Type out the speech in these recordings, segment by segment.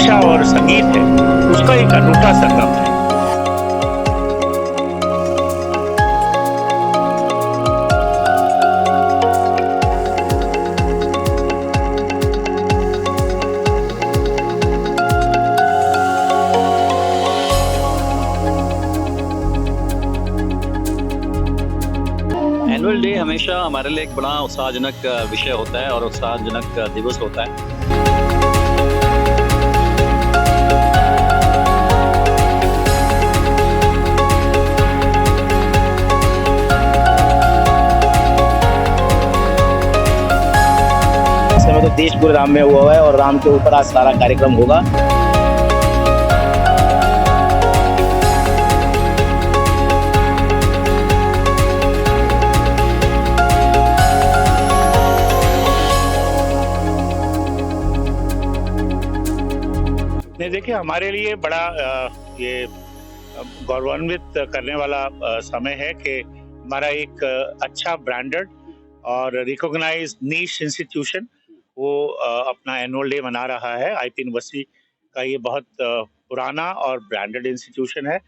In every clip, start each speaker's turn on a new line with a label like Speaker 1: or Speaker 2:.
Speaker 1: शिक्षा और संगीत है, उसका एक अनूठा संगम है।
Speaker 2: एनुअल डे हमेशा हमारे लिए एक बड़ा उत्साहजनक विषय होता है और उत्साहजनक दिवस होता है।
Speaker 3: इस समय तो देश पूरे राम में हुआ है और राम के ऊपर आज सारा कार्यक्रम होगा।
Speaker 1: नहीं, देखिए हमारे लिए बड़ा ये गौरवान्वित करने वाला समय है कि हमारा एक अच्छा ब्रांडेड और रिकॉग्नाइज्ड नीश इंस्टीट्यूशन वो अपना एनुअल डे मना रहा है। आईपी यूनिवर्सिटी का ये बहुत पुराना और ब्रांडेड इंस्टीट्यूशन है।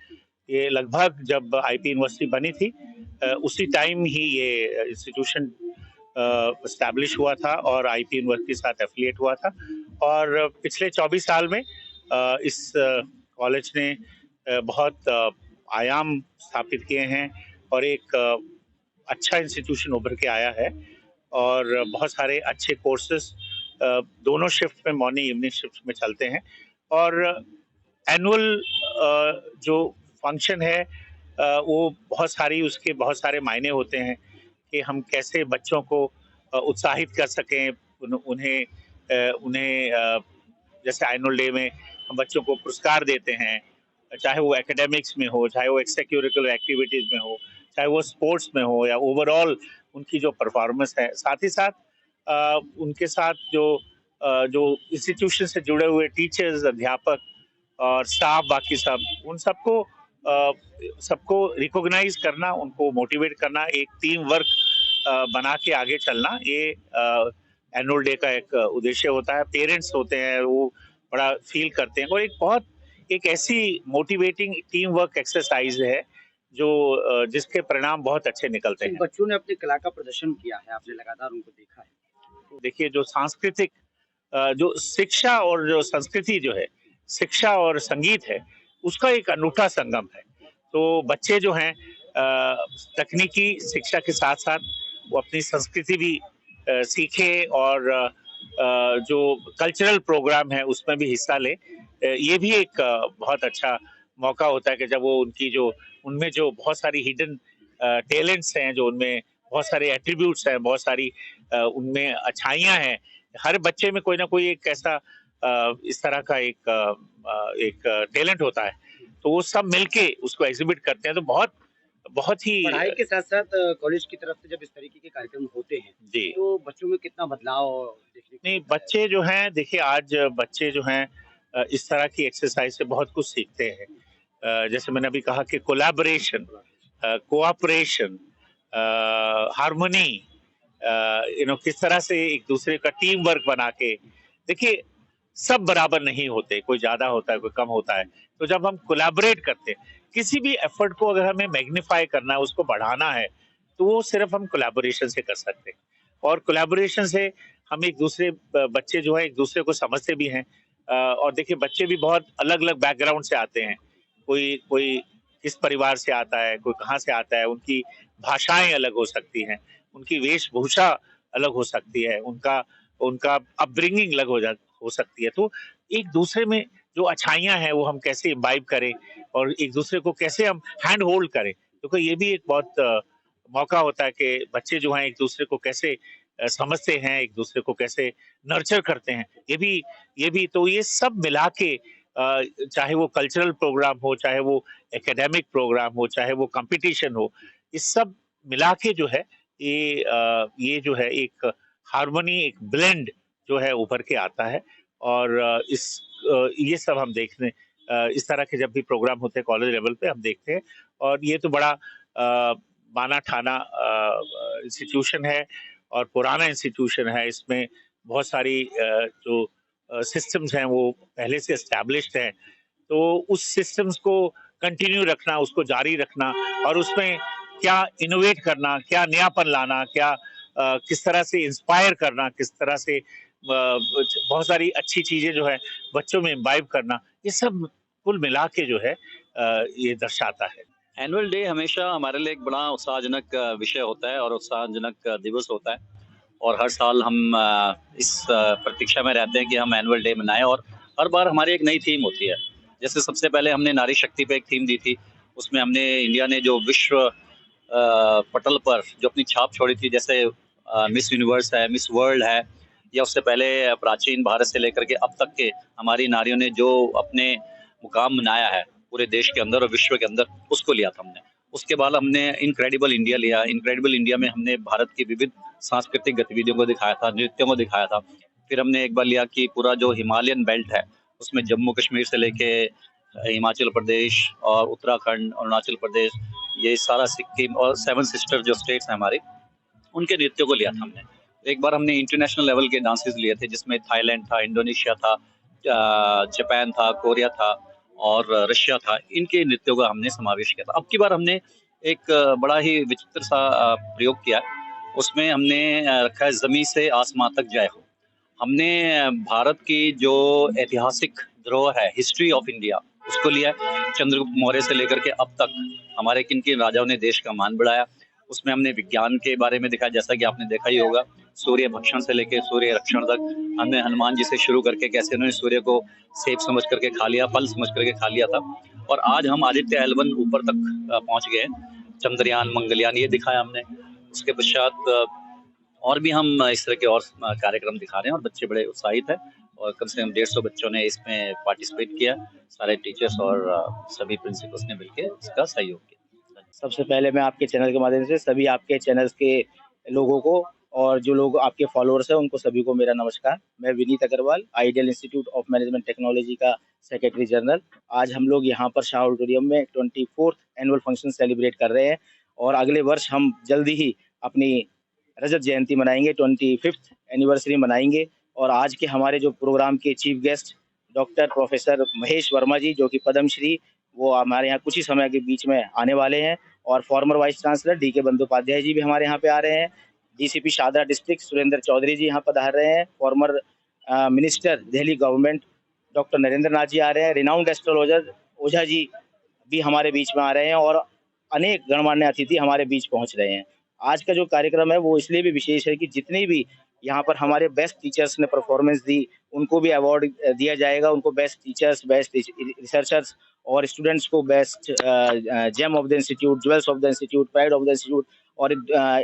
Speaker 1: ये लगभग जब आईपी यूनिवर्सिटी बनी थी उसी टाइम ही ये इंस्टीट्यूशन एस्टैब्लिश हुआ था और आईपी यूनिवर्सिटी के साथ एफिलिएट हुआ था। और पिछले 24 साल में इस कॉलेज ने बहुत आयाम स्थापित किए हैं और एक अच्छा इंस्टीट्यूशन उभर के आया है और बहुत सारे अच्छे कोर्सेज दोनों शिफ्ट में, मॉर्निंग इवनिंग शिफ्ट में चलते हैं। और एनुअल जो फंक्शन है वो उसके बहुत सारे मायने होते हैं कि हम कैसे बच्चों को उत्साहित कर सकें, उन्हें जैसे एनुअल डे में हम बच्चों को पुरस्कार देते हैं, चाहे वो एकेडमिक्स में हो, चाहे वो एक्स्ट्रा करिकुलर एक्टिविटीज में हो, चाहे वो स्पोर्ट्स में हो या ओवरऑल उनकी जो परफॉर्मेंस है। साथ ही साथ उनके साथ जो इंस्टीट्यूशन से जुड़े हुए टीचर्स, अध्यापक और स्टाफ, बाकी सब, उन सबको रिकॉग्नाइज करना, उनको मोटिवेट करना, एक टीम वर्क बना के आगे चलना, ये एनुअल डे का एक उद्देश्य होता है। पेरेंट्स होते हैं वो बड़ा फील करते हैं और एक ऐसी मोटिवेटिंग टीम वर्क एक्सरसाइज है जो जिसके परिणाम बहुत अच्छे निकलते हैं।
Speaker 4: बच्चों ने अपनी कला का प्रदर्शन किया है, आपने लगातार उनको देखा है।
Speaker 1: देखिए, जो सांस्कृतिक जो शिक्षा और जो संस्कृति जो है, शिक्षा और संगीत है, उसका एक अनूठा संगम है। तो बच्चे जो हैं तकनीकी शिक्षा के साथ साथ वो अपनी संस्कृति भी सीखे और जो कल्चरल प्रोग्राम है उसमें भी हिस्सा ले। ये भी एक बहुत अच्छा मौका होता है कि जब वो उनमें जो बहुत सारी हिडन टैलेंट्स हैं, जो उनमें बहुत सारे एट्रीब्यूट्स हैं, बहुत सारी उनमें अच्छाइयाँ हैं। हर बच्चे में कोई ना कोई एक ऐसा इस तरह का एक टैलेंट होता है, तो वो सब मिलके उसको एग्जिबिट करते हैं। तो बहुत ही
Speaker 4: पढ़ाई के साथ साथ कॉलेज की तरफ से जब इस तरीके के कार्यक्रम होते हैं
Speaker 1: जी,
Speaker 4: तो बच्चों में कितना बदलाव देखने को
Speaker 1: नहीं,
Speaker 4: मिलता है?
Speaker 1: बच्चे जो हैं, देखिए आज बच्चे जो हैं इस तरह की एक्सरसाइज से बहुत कुछ सीखते हैं। जैसे मैंने अभी कहा कि कोलैबोरेशन, कोऑपरेशन, हार्मनी, किस तरह से एक दूसरे का टीम वर्क बना के, देखिए सब बराबर नहीं होते, कोई ज्यादा होता है, कोई कम होता है। तो जब हम कोलैबोरेट करते हैं, किसी भी एफर्ट को अगर हमें मैग्नीफाई करना है, उसको बढ़ाना है, तो वो सिर्फ हम कोलैबोरेशन से कर सकते हैं। और कोलैबोरेशन से हम एक दूसरे बच्चे जो है एक दूसरे को समझते भी हैं। और देखिए बच्चे भी बहुत अलग अलग बैकग्राउंड से आते हैं। कोई कोई किस परिवार से आता है, कोई कहाँ से आता है, उनकी भाषाएं अलग हो सकती हैं, उनकी वेशभूषा अलग हो सकती है, उनका उनका अपब्रिंगिंग अलग हो सकती है। तो एक दूसरे में जो अच्छाइयाँ हैं वो हम कैसे इम्बाइब करें और एक दूसरे को कैसे हम हैंड होल्ड करें, क्योंकि ये भी एक बहुत मौका होता है कि बच्चे जो हैं एक दूसरे को कैसे समझते हैं, एक दूसरे को कैसे नर्चर करते हैं। ये भी तो ये सब मिला के चाहे वो कल्चरल प्रोग्राम हो, चाहे वो एकेडमिक प्रोग्राम हो, चाहे वो कंपटीशन हो, ये सब मिला के जो है ये जो है एक हार्मनी, एक ब्लेंड जो है उभर के आता है। और ये सब हम देखने इस तरह के जब भी प्रोग्राम होते हैं कॉलेज लेवल पे हम देखते हैं। और ये तो बड़ा माना ठाना इंस्टीट्यूशन है और पुराना इंस्टीट्यूशन है। इसमें बहुत सारी जो सिस्टम्स हैं वो पहले से एस्टैब्लिश्ड हैं, तो उस सिस्टम्स को कंटिन्यू रखना, उसको जारी रखना और उसमें क्या इनोवेट करना, क्या नयापन लाना, क्या किस तरह से इंस्पायर करना, किस तरह से बहुत सारी अच्छी चीजें जो है बच्चों में इम्बाइब करना, ये सब कुल मिला के जो है ये दर्शाता है।
Speaker 2: एनुअल डे हमेशा हमारे लिए एक बड़ा उत्साहजनक विषय होता है और उत्साहजनक दिवस होता है और हर साल हम इस प्रतीक्षा में रहते हैं कि हम एनुअल डे मनाएं और हर बार हमारी एक नई थीम होती है। जैसे सबसे पहले हमने नारी शक्ति पे एक थीम दी थी, उसमें हमने इंडिया ने जो विश्व पटल पर जो अपनी छाप छोड़ी थी, जैसे मिस यूनिवर्स है, मिस वर्ल्ड है, या उससे पहले प्राचीन भारत से लेकर के अब तक के हमारी नारियों ने जो अपने मुकाम बनाया है पूरे देश के अंदर और विश्व के अंदर, उसको लिया था हमने। उसके बाद हमने इनक्रेडिबल इंडिया लिया। इनक्रेडिबल इंडिया में हमने भारत की विविध सांस्कृतिक गतिविधियों को दिखाया था, नृत्यों को दिखाया था। फिर हमने एक बार लिया कि पूरा जो हिमालयन बेल्ट है उसमें जम्मू कश्मीर से लेके हिमाचल प्रदेश और उत्तराखंड, अरुणाचल प्रदेश, ये सारा सिक्किम और 7 सिस्टर जो स्टेट्स हैं हमारे, उनके नृत्यों को लिया था हमने। एक बार हमने इंटरनेशनल लेवल के डांसेस लिए थे, जिसमें थाईलैंड था, इंडोनेशिया था, जापान था, कोरिया था और रशिया था। इनके नृत्यों का हमने समावेश किया था। अब की बार हमने एक बड़ा ही विचित्र सा प्रयोग किया। उसमें हमने रखा है ज़मीं से आसमां तक जय हो। हमने भारत की जो ऐतिहासिक धरोहर है, हिस्ट्री ऑफ इंडिया, उसको लिया है। चंद्रगुप्त मौर्य से लेकर के अब तक हमारे किन किन राजाओं ने देश का मान बढ़ाया। उसमें हमने विज्ञान के बारे में दिखाया, जैसा कि आपने देखा ही होगा, सूर्य भक्षण से लेकर सूर्य रक्षण तक। हमने हनुमान जी से शुरू करके कैसे उन्होंने सूर्य को सेब समझ करके खा लिया, फल समझ करके खा लिया था। और आज हम आदित्य L1 ऊपर तक पहुंच गए, चंद्रयान, मंगलयान, ये दिखाया हमने। उसके पश्चात और भी हम इस तरह के और कार्यक्रम दिखा रहे हैं और बच्चे बड़े उत्साहित हैं और कम से कम 150 बच्चों ने इसमें पार्टिसिपेट किया। सारे टीचर्स और सभी प्रिंसिपल्स ने मिलकर इसका सहयोग किया।
Speaker 3: सबसे पहले मैं आपके चैनल के माध्यम से सभी आपके चैनल्स के लोगों को और जो लोग आपके फॉलोअर्स हैं उनको सभी को मेरा नमस्कार। मैं Vineet Agarwal, ideal institute of management technology का सेक्रेटरी जनरल। आज हम लोग यहाँ पर शाह ऑडिटोरियम में 24th एनुअल फंक्शन सेलिब्रेट कर रहे हैं और अगले वर्ष हम जल्दी ही अपनी रजत जयंती मनाएंगे, 25th एनिवर्सरी मनाएंगे। और आज के हमारे जो प्रोग्राम के chief guest doctor professor Mahesh Verma ji, जो कि पद्मश्री, वो हमारे यहाँ कुछ ही समय के बीच में आने वाले हैं। और former vice chancellor DK Bandopadhyay ji भी हमारे यहाँ पे आ रहे हैं। DCP शारदा डिस्ट्रिक्ट सुरेंद्र चौधरी जी यहाँ पधार रहे हैं। Former minister Delhi government doctor Narendra Nath ji आ रहे हैं। रिनाउंड एस्ट्रोलॉजर ओझा जी भी हमारे बीच में आ रहे हैं और अनेक गणमान्य अतिथि हमारे बीच पहुंच रहे हैं। आज का जो कार्यक्रम है वो इसलिए भी विशेष है कि जितने भी यहाँ पर हमारे बेस्ट टीचर्स ने परफॉर्मेंस दी, उनको भी अवार्ड दिया जाएगा। उनको बेस्ट टीचर्स, बेस्ट रिसर्चर्स और स्टूडेंट्स को best gem of the institute, jewels of the institute, pride of the institute और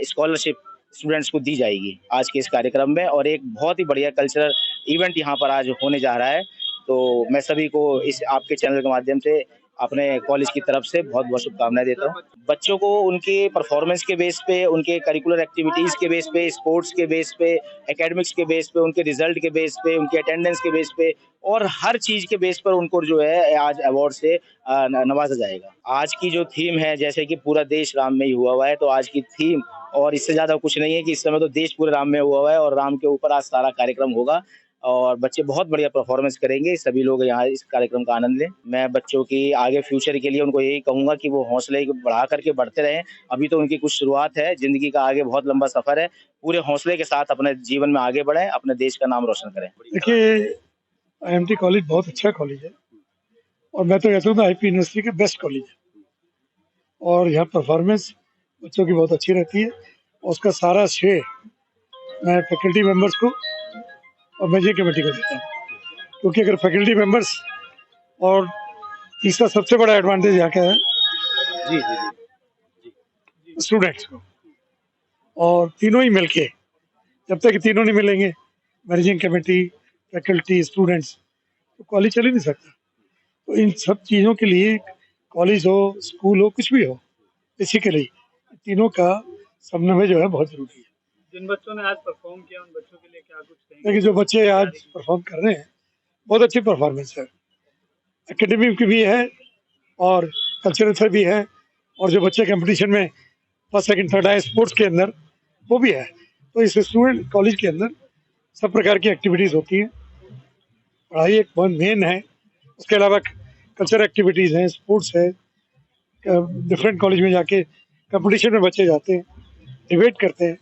Speaker 3: स्कॉलरशिप स्टूडेंट्स को दी जाएगी आज के इस कार्यक्रम में। और एक बहुत ही बढ़िया कल्चरल इवेंट यहाँ पर आज होने जा रहा है। तो मैं सभी को इस आपके चैनल के माध्यम से अपने कॉलेज की तरफ से बहुत बहुत शुभकामनाएं देता हूँ। बच्चों को उनके परफॉर्मेंस के बेस पे, उनके करिकुलर एक्टिविटीज़ के बेस पे, स्पोर्ट्स के बेस पे, एकेडमिक्स के बेस पे, उनके रिजल्ट के बेस पे, उनके अटेंडेंस के बेस पे और हर चीज़ के बेस पर उनको जो है आज अवार्ड से नवाजा जाएगा। आज की जो थीम है, जैसे कि पूरा देश राम में ही हुआ है, तो आज की थीम और इससे ज़्यादा कुछ नहीं है कि इस समय तो देश पूरे राम में हुआ है और राम के ऊपर आज सारा कार्यक्रम होगा और बच्चे बहुत बढ़िया परफॉर्मेंस करेंगे। सभी लोग यहाँ इस कार्यक्रम का आनंद लें। मैं बच्चों की आगे फ्यूचर के लिए उनको यही कहूँगा कि वो हौसले बढ़ा करके बढ़ते रहें। अभी तो उनकी कुछ शुरुआत है, जिंदगी का आगे बहुत लंबा सफर है। पूरे हौसले के साथ अपने जीवन में आगे बढ़ें, अपने देश का नाम रोशन करें।
Speaker 5: देखिए, IMT कॉलेज बहुत अच्छा कॉलेज है और मैं तो कहता हूँ IP यूनिवर्सिटी के बेस्ट कॉलेज है और यहाँ परफॉर्मेंस बच्चों की बहुत अच्छी रहती है। उसका सारा श्रेय मैं फैकल्टी मेंबर्स को और मैनेजिंग कमेटी को देता हूँ, क्योंकि अगर फैकल्टी मेंबर्स और तीसरा सबसे बड़ा एडवांटेज यहाँ का है स्टूडेंट्स को, और तीनों ही मिलके, जब तक तीनों नहीं मिलेंगे, मैनेजिंग कमेटी, फैकल्टी, स्टूडेंट्स, तो कॉलेज चल ही नहीं सकता। तो इन सब चीज़ों के लिए कॉलेज हो, स्कूल हो, कुछ भी हो, इसी के लिए तीनों का समन्वय जो है बहुत जरूरी है।
Speaker 6: जिन बच्चों ने आज परफॉर्म किया उन बच्चों के लिए क्या कुछ कहेंगे?
Speaker 5: देखिए, जो बच्चे आज परफॉर्म कर रहे हैं बहुत अच्छी परफॉर्मेंस है, एकेडमिक भी है और कल्चरल भी है, और जो बच्चे कंपटीशन में फर्स्ट सेकंड थर्ड आए स्पोर्ट्स के अंदर, वो भी है। तो इस स्टूडेंट कॉलेज के अंदर सब प्रकार की एक्टिविटीज़ होती हैं पढ़ाई एक बहुत मेन है, उसके अलावा कल्चर एक्टिविटीज़ हैं, स्पोर्ट्स है, डिफरेंट कॉलेज में जाके कंपटीशन में बच्चे जाते हैं, डिबेट करते हैं।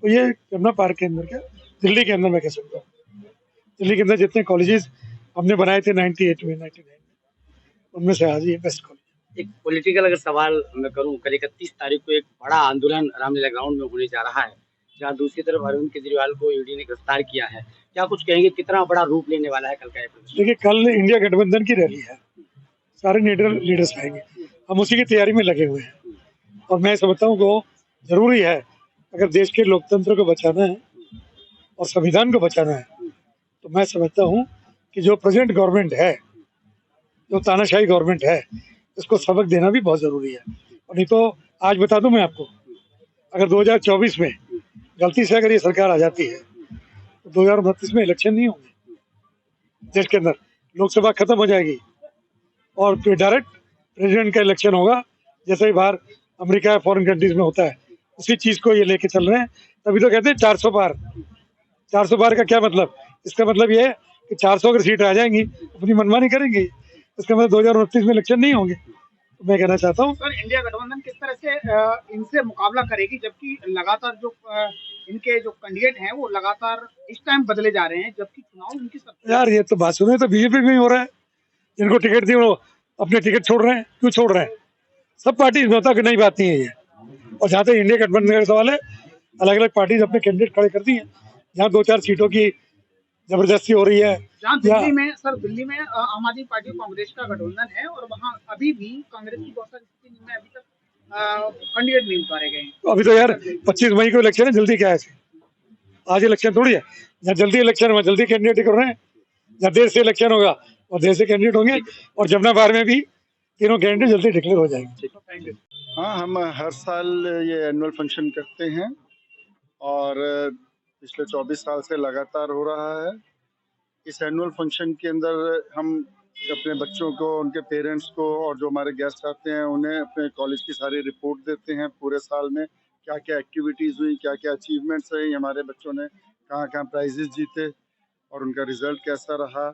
Speaker 5: तो ये यमुना पार्क के अंदर क्या, दिल्ली के अंदर मैं कह सकता हूँ, दिल्ली के अंदर जितने कॉलेजेस हमने बनाए थे 98 में, 99 में, उनमें से आज ये बेस्ट कॉलेज।
Speaker 4: एक पॉलिटिकल अगर सवाल मैं करूं, कल 31 तारीख को एक बड़ा आंदोलन रामलीला ग्राउंड में होने जा रहा है, जहां दूसरी तरफ अरविंद केजरीवाल को ईडी ने गिरफ्तार किया है। क्या कुछ कहेंगे, कितना बड़ा रूप लेने वाला है कल का ये प्रदर्शन?
Speaker 5: देखिए, कल इंडिया गठबंधन की रैली है, सारे लीडर्स आएंगे, हम उसी की तैयारी में लगे हुए हैं। और मैं समझता हूँ कि जरूरी है, अगर देश के लोकतंत्र को बचाना है और संविधान को बचाना है, तो मैं समझता हूँ कि जो प्रेजेंट गवर्नमेंट है, जो तानाशाही गवर्नमेंट है, इसको सबक देना भी बहुत जरूरी है। और नहीं तो आज बता दूं मैं आपको, अगर 2024 में गलती से अगर ये सरकार आ जाती है तो 2029 में इलेक्शन नहीं होंगे देश के अंदर, लोकसभा खत्म हो जाएगी और फिर डायरेक्ट प्रेसिडेंट का इलेक्शन होगा, जैसे ही बाहर अमेरिका या फॉरेन कंट्रीज में होता है। उसी चीज को ये लेके चल रहे हैं, तभी तो कहते हैं 400 पार। 400 पार का क्या मतलब? इसका मतलब ये है कि 400 अगर सीट आ जाएंगी, अपनी मनमानी करेंगे, इसका मतलब 2029 में इलेक्शन नहीं होंगे। तो मैं कहना चाहता हूँ,
Speaker 6: सर, इंडिया गठबंधन किस तरह से इनसे मुकाबला करेगी, जबकि लगातार जो इनके जो कैंडिडेट हैं वो लगातार इस टाइम बदले जा रहे हैं, जबकि चुनाव इनकी सबसे
Speaker 5: यार ये तो बात सुने, तो बीजेपी में ही हो रहा है, जिनको टिकट दी वो अपने टिकट छोड़ रहे हैं। क्यों छोड़ रहे हैं? सब पार्टी होता कि नई बात नहीं है ये। और जहाँ तक इंडिया गठबंधन का सवाल है, अलग अलग पार्टीज अपने कैंडिडेट खड़े करती हैं, जहाँ 2-4 सीटों की जबरदस्ती हो रही है।
Speaker 6: जहाँ दिल्ली में, सर दिल्ली में आम आदमी पार्टी कांग्रेस का गठबंधन है और वहाँ अभी भी कांग्रेस की बहुत सारी स्थिति में अभी तक कैंडिडेट नहीं उतारे गए हैं।
Speaker 5: तो अभी तो यार 25 मई को इलेक्शन है, जल्दी क्या है? आज इलेक्शन थोड़ी है, जहाँ जल्दी इलेक्शन हुआ जल्दी कैंडिडेट कर रहे हैं, जहाँ देर से इलेक्शन होगा और देर से कैंडिडेट होंगे। और जमुना बार में भी तीनों कैंडिडेट जल्दी डिक्लेयर हो जाएंगे।
Speaker 6: Thank you.
Speaker 7: हाँ, हम हर साल ये एनुअल फंक्शन करते हैं और पिछले 24 साल से लगातार हो रहा है। इस एनुअल फंक्शन के अंदर हम अपने बच्चों को, उनके पेरेंट्स को और जो हमारे गेस्ट आते हैं उन्हें अपने कॉलेज की सारी रिपोर्ट देते हैं। पूरे साल में क्या क्या एक्टिविटीज़ हुई, क्या क्या अचीवमेंट्स रही, हमारे बच्चों ने कहाँ कहाँ प्राइजेस जीते और उनका रिजल्ट कैसा रहा।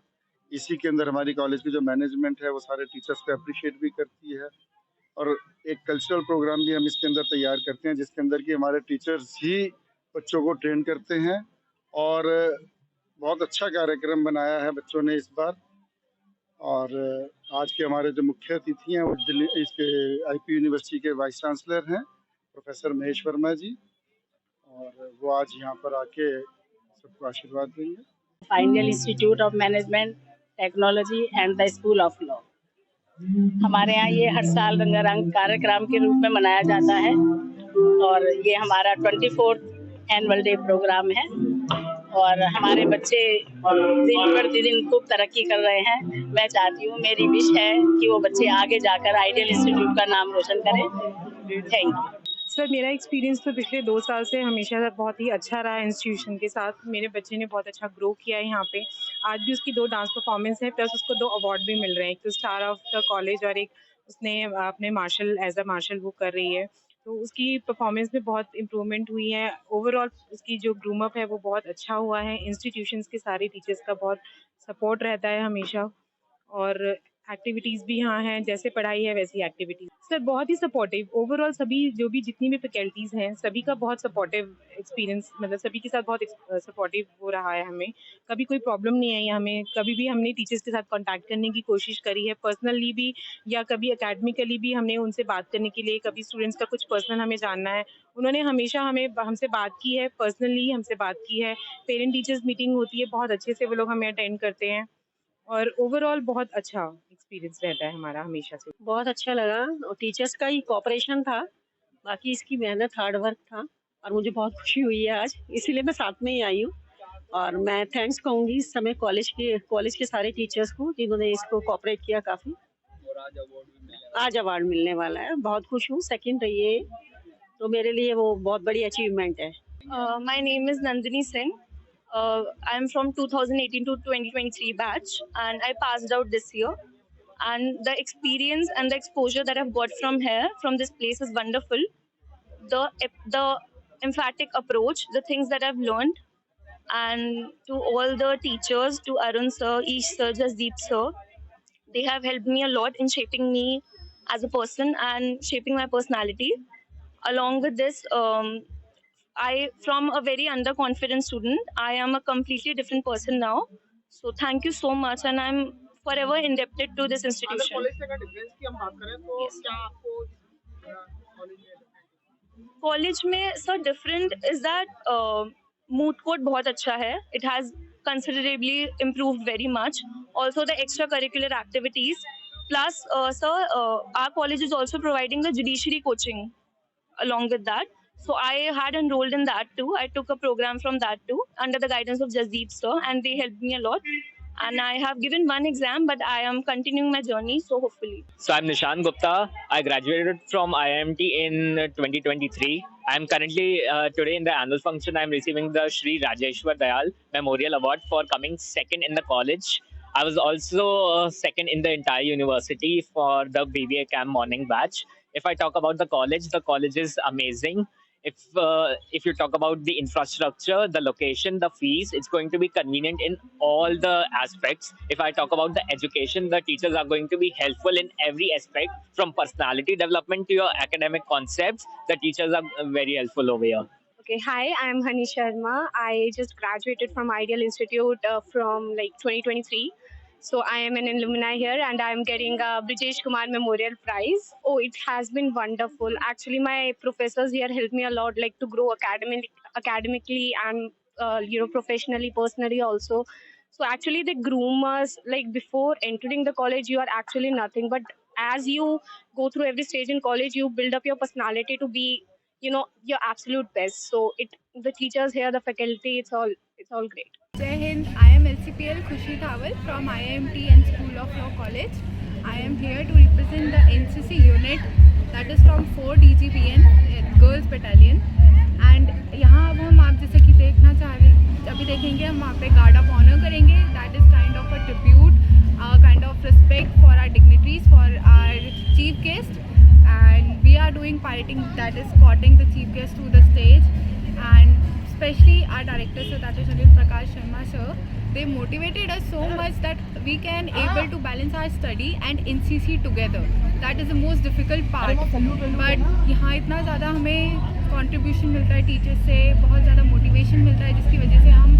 Speaker 7: इसी के अंदर हमारी कॉलेज की जो मैनेजमेंट है वो सारे टीचर्स को अप्रिशिएट भी करती है। और एक कल्चरल प्रोग्राम भी हम इसके अंदर तैयार करते हैं, जिसके अंदर कि हमारे टीचर्स ही बच्चों को ट्रेन करते हैं। और बहुत अच्छा कार्यक्रम बनाया है बच्चों ने इस बार। और आज के हमारे जो मुख्य अतिथि हैं वो दिल्ली इसके आईपी यूनिवर्सिटी के वाइस चांसलर हैं प्रोफेसर महेश वर्मा जी, और वो आज यहाँ पर आके सबको आशीर्वाद देंगे।
Speaker 8: Final institute of management technology and the school of law. हमारे यहाँ ये हर साल रंगारंग कार्यक्रम के रूप में मनाया जाता है और ये हमारा 24th एनुअल डे प्रोग्राम है और हमारे बच्चे दिन प्रतिदिन खूब तरक्की कर रहे हैं। मैं चाहती हूँ, मेरी विश है कि वो बच्चे आगे जाकर आइडियल इंस्टीट्यूट का नाम रोशन करें। Thank you.
Speaker 9: सर, मेरा एक्सपीरियंस तो पिछले 2 साल से हमेशा बहुत ही अच्छा रहा इंस्टीट्यूशन के साथ। मेरे बच्चे ने बहुत अच्छा ग्रो किया है यहाँ पे। आज भी उसकी 2 डांस परफॉर्मेंस है, प्लस उसको 2 अवार्ड भी मिल रहे हैं, एक तो स्टार ऑफ द कॉलेज और एक उसने अपने मार्शल एज अ मार्शल वो कर रही है। तो उसकी परफॉर्मेंस में बहुत इम्प्रूवमेंट हुई है। ओवरऑल उसकी जो ग्रूम अप है वो बहुत अच्छा हुआ है। इंस्टीट्यूशंस के सारे टीचर्स का बहुत सपोर्ट रहता है हमेशा और एक्टिविटीज़ भी यहाँ हैं, जैसे पढ़ाई है वैसी एक्टिविटीज़। सर बहुत ही सपोर्टिव, ओवरऑल सभी जो भी जितनी भी फैकल्टीज़ हैं सभी का बहुत सपोर्टिव एक्सपीरियंस, मतलब सभी के साथ बहुत सपोर्टिव हो रहा है हमें। कभी कोई प्रॉब्लम नहीं आई हमें, कभी भी हमने टीचर्स के साथ कांटेक्ट करने की कोशिश करी है, पर्सनली भी या कभी एकेडमिकली भी हमने उनसे बात करने के लिए, कभी स्टूडेंट्स का कुछ पर्सनल हमें जानना है, उन्होंने हमेशा हमसे बात की है, पर्सनली हमसे बात की है। पेरेंट टीचर्स मीटिंग होती है, बहुत अच्छे से वो लोग हमें अटेंड करते हैं और ओवरऑल बहुत अच्छा एक्सपीरियंस रहता है हमारा हमेशा से।
Speaker 8: बहुत अच्छा लगा और टीचर्स का ही कोऑपरेशन था, बाकी इसकी मेहनत हार्ड वर्क था और मुझे बहुत खुशी हुई है आज, इसीलिए मैं साथ में ही आई हूँ। और मैं थैंक्स कहूँगी इस समय कॉलेज के सारे टीचर्स को जिन्होंने इसको कोऑपरेट किया काफ़ी। आज अवार्ड मिलने वाला है, बहुत खुश हूँ। सेकंड रही है तो मेरे लिए वो बहुत बड़ी अचीवमेंट है।
Speaker 9: My name is Nandini Singh. I am from 2018 to 2023 batch and I passed out this year, and the experience and the exposure that I've got from here, from this place, is wonderful. The emphatic approach, the things that I've learned,
Speaker 10: and to all the teachers, to Arun sir, Ish sir, Jasdeep sir. They have helped me a lot in shaping me as a person and shaping my personality. Along with this, from a very underconfident student, I am a completely different person now. So thank you so much, and I'm forever indebted to this
Speaker 6: other
Speaker 10: institution.
Speaker 6: College से अगर difference की हम बात करें तो
Speaker 10: Yes.
Speaker 6: क्या आपको college में
Speaker 10: कॉलेज में sir different is that moot court बहुत अच्छा है. It has considerably improved very much. Also the extracurricular activities, plus sir, our college is also providing the judiciary coaching along with that. So I had enrolled in that too. I took a program from that too under the guidance of Jasdeep sir, and they helped me a lot. And I have given one exam, but I am continuing my journey, so hopefully.
Speaker 11: So I'm Nishan Gupta. I graduated from IIMT in 2023. I'm currently today in the annual function. I'm receiving the Shri Rajeshwar Dayal Memorial Award for coming second in the college. I was also second in the entire university for the BBA Camp morning batch. If I talk about the college is amazing. If you talk about the infrastructure, the location, the fees, it's going to be convenient in all the aspects. If I talk about the education, the teachers are going to be helpful in every aspect, from personality development to your academic concepts. The teachers are very helpful over here.
Speaker 12: Okay, hi, I'm Hani Sharma. I just graduated from Ideal Institute from 2023. So I am an alumni here and I'm getting a Brijesh Kumar Memorial Prize. Oh, it has been wonderful. Actually, my professors here helped me a lot, to grow academically and professionally, personally also. So actually, they groom us before entering the college. You are actually nothing, but as you go through every stage in college, you build up your personality to be your absolute best. So the teachers here, the faculty, it's all great.
Speaker 13: Jai Hind, I am LCPL Khushi Thawal from IIMT and School of Law College. I am here to represent the NCC unit that is from 4 DGPN Girls Battalion. And यहाँ अब हम आप जैसे कि देखना चाह रहे अभी देखेंगे हम वहाँ पे गार्ड ऑफ ऑनर करेंगे. That is kind of a tribute, kind of respect for our dignitaries, for our chief guest. And we are doing piloting, that is escorting the chief guest to the stage. And especially our director sir, that is Anil Prakash Sharma sir, they motivated us so much that we can able to balance our study and NCC together. That is the most difficult part. But यहाँ इतना ज़्यादा हमें contribution मिलता है teacher से, बहुत ज़्यादा motivation मिलता है, जिसकी वजह से हम